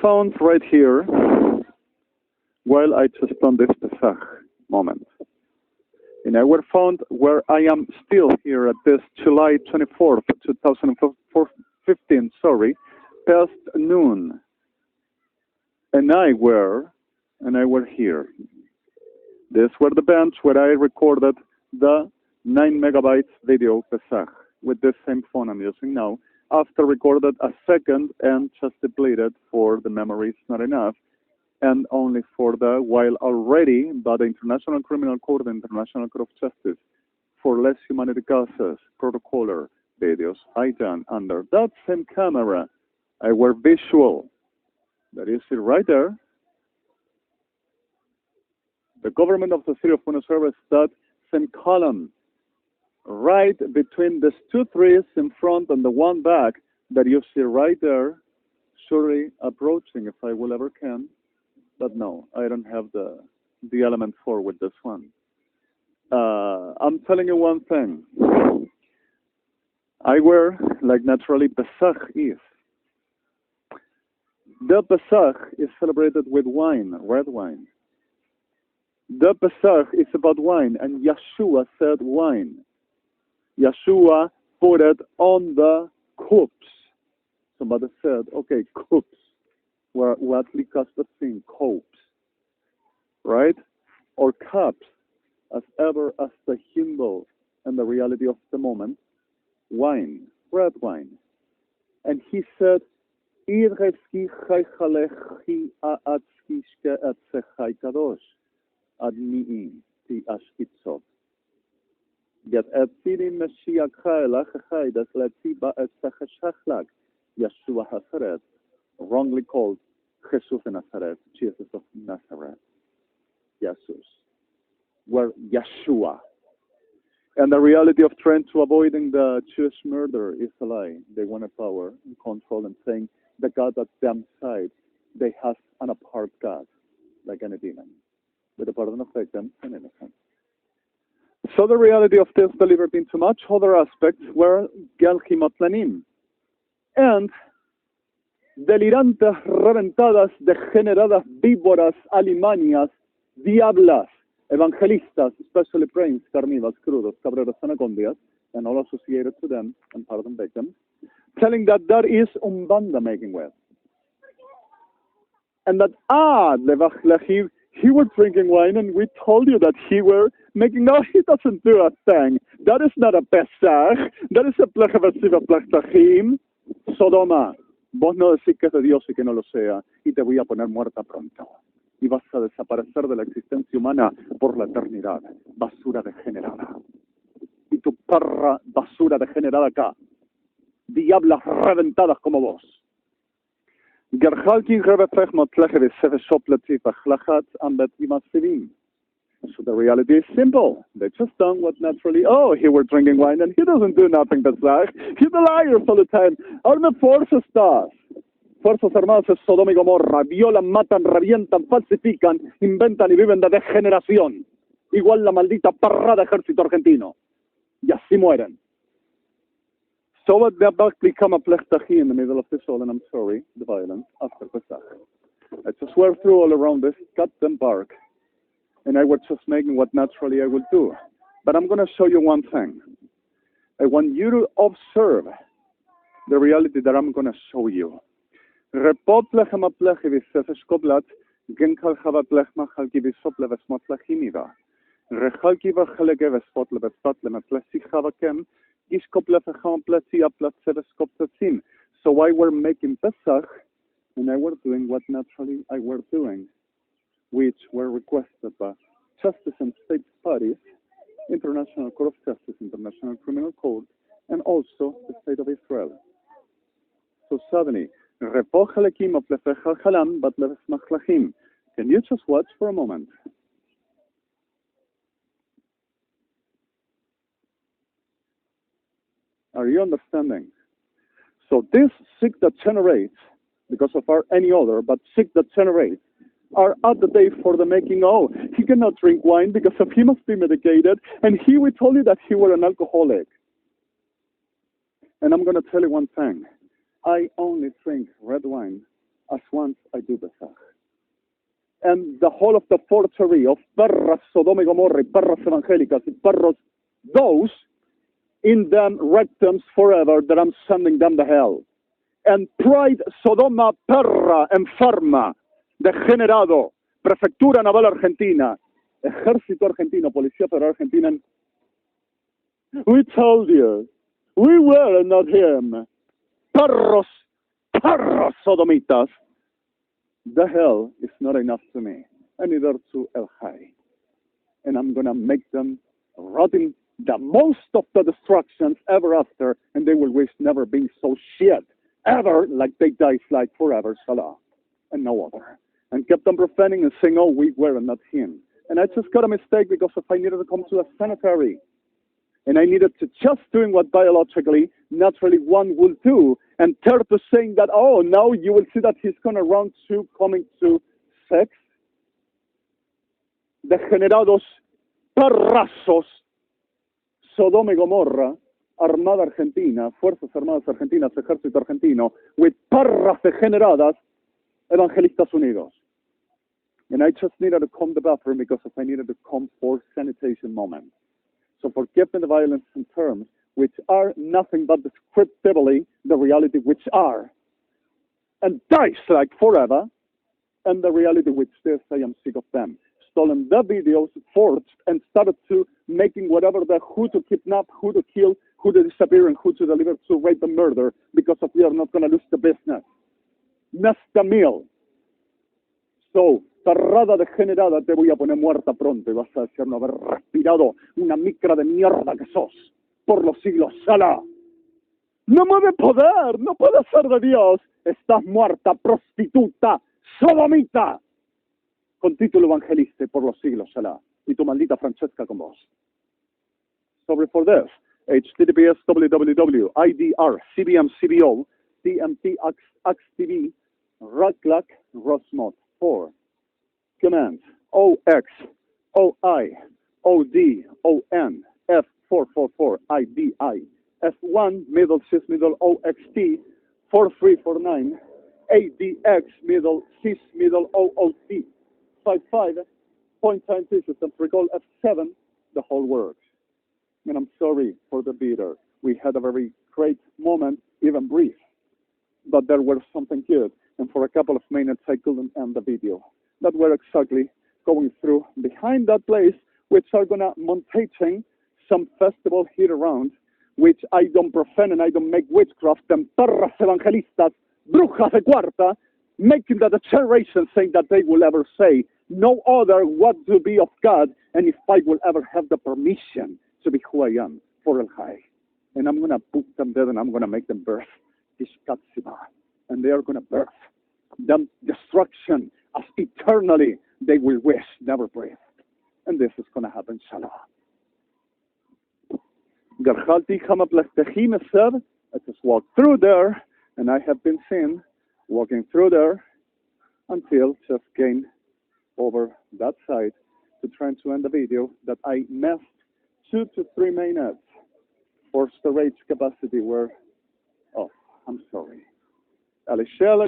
found right here, while I just on this Pesach moment, and I were found where I am still here at this July 24th, 2015, past noon, and I were here. These were the bands where I recorded the 9 megabytes video Pesach with this same phone I'm using now. After recorded a second and just depleted for the memory is not enough, and only for the, while already by the International Criminal Court and International Court of Justice for less humanity causes, protocolar videos I done under that same camera. I were visual. That is it right there. The government of the city of Buenos Aires, that same column, right between these two trees in front and the one back that you see right there, surely approaching if I will ever can. But no, I don't have the element for with this one. I'm telling you one thing. I wear like naturally Pesach is. The Pesach is celebrated with wine, red wine. The Pesach is about wine, and Yeshua said wine. Yeshua put it on the cups. Somebody said, okay, cups. What we call the thing, cups, right? Or cups, as ever as the symbol and the reality of the moment. Wine, red wine. And he said, Admi'im ti ashkitzot. Get etzinim Mashiach chai das letziba esachashachlak. Yeshua Hasaret, wrongly called Jesus of Nazareth, Jesus of Nazareth. Jesus. Where Yeshua. And the reality of trying to avoiding the Jewish murder is a lie. They want a power and control and saying the God at them side, they have an apart God, like any demon, with the pardon of victims and innocent. So the reality of this delivered into much other aspects were GY'ZHIVIH'A and delirantes, reventadas, degeneradas, víboras, alimanias, diablas, evangelistas, especially prince, carnivals, crudos, cabreros, anacondias, and all associated to them, and pardon victims, telling that that is Umbanda making with. And that, he was drinking wine, and we told you that he were making, no, he doesn't do a thing. That is not a Pesach. That is a plejevesiva plejtachim. Sodoma, vos no decís que es de Dios y que no lo sea, y te voy a poner muerta pronto. Y vas a desaparecer de la existencia humana por la eternidad. Basura degenerada. Y tu perra basura degenerada acá. Diablas reventadas como vos. So the reality is simple. They just done what naturally, he were drinking wine and he doesn't do nothing but that. He's a liar all the time. Ahora fuerzas estás. Fuerzas armadas de Sodoma y Gomorra. Violan, matan, revientan, falsifican, inventan y viven de degeneración. Igual la maldita parra de ejército argentino. Y así mueren. So what the back become a plechtachi in the middle of this all, and I'm sorry, the violence after Pesach. I just swear through all around this, cut them bark. And I was just making what naturally I would do. But I'm going to show you one thing. I want you to observe the reality that I'm going to show you. So I were making Pesach, and I were doing what naturally I were doing, which were requested by justice and state parties, International Court of Justice, International Criminal Court, and also the State of Israel. So suddenly, can you just watch for a moment? Are you understanding? So this sick that generates, because of our any other, but sick that generates, are at the day for the making, he cannot drink wine because of he must be medicated, and we told you that he were an alcoholic. And I'm going to tell you one thing. I only drink red wine as once I do besach. And the whole of the forgery of perras Sodom-GAMARR, perras evangelicas, perros, those in them rectums forever that I'm sending them to hell. And pride Sodoma perra enferma, degenerado, Prefectura Naval Argentina, Ejército Argentino, Policía Federal Argentina. We told you, we were not him. Perros, perros sodomitas. The hell is not enough to me, and neither to El JHA'I. And I'm going to make them rotting the most of the destructions ever after, and they will wish never being so shit, ever, like they died like forever, sehlà, and no other. And kept on profaning and saying, oh, we were not him. And I just got a mistake because if I needed to come to a cemetery, and I needed to just doing what biologically, naturally one will do, and turn to saying that, oh, now you will see that he's going to run to coming to sex. Degenerados, perrazos, Sodoma-GAMARR, Armada Argentina, Fuerzas Armadas Argentinas, Ejército Argentino, with perras degeneradas, Evangelistas Unidos. And I just needed to come to the bathroom because if I needed to come for sanitation moment. So forgive me the violence in terms which are nothing but descriptively the reality which are. And dies like forever, and the reality which this, I am sick of them. Stolen the videos, forged, and started to making whatever the who to kidnap, who to kill, who to disappear, and who to deliver to rape and murder, because of we are not going to lose the business. Nesta meal. So, tarrada degenerada, te voy a poner muerta pronto y vas a decir no haber respirado una micra de mierda que sos por los siglos, sehlà. No mueve poder, no puede ser de Dios. Estás muerta, prostituta, sodomita. Con título evangelista por los siglos, sehlà. Y tu maldita Francesca con vos. Sorry for this. https www idr cbm cbo tmt xtv raklak rosmod 4 command ox oi od on f444 idi f1 middle sys middle oxt 4349 adx middle sys middle oot 55 point time systems recall f7 the whole works. And I'm sorry for the beater. We had a very great moment, even brief, but there was something good. And for a couple of minutes, I couldn't end the video. That we're exactly going through behind that place, which are gonna montaging some festival here around, which I don't profane and I don't make witchcraft and perras evangelistas, brujas de cuarta, making that a generation saying that they will ever say no other what to be of God, and if I will ever have the permission to be who I am for El JHA'I. And I'm going to put them there and I'm going to make them birth Kishkatsima. And they are going to birth them destruction as eternally they will wish, never breathe. And this is going to happen, sehlà. GY'ZHIVIH'A said, I just walked through there, and I have been seen walking through there until just came over that side to try to end the video that I missed 2 to 3 minutes for storage capacity were off. I'm sorry.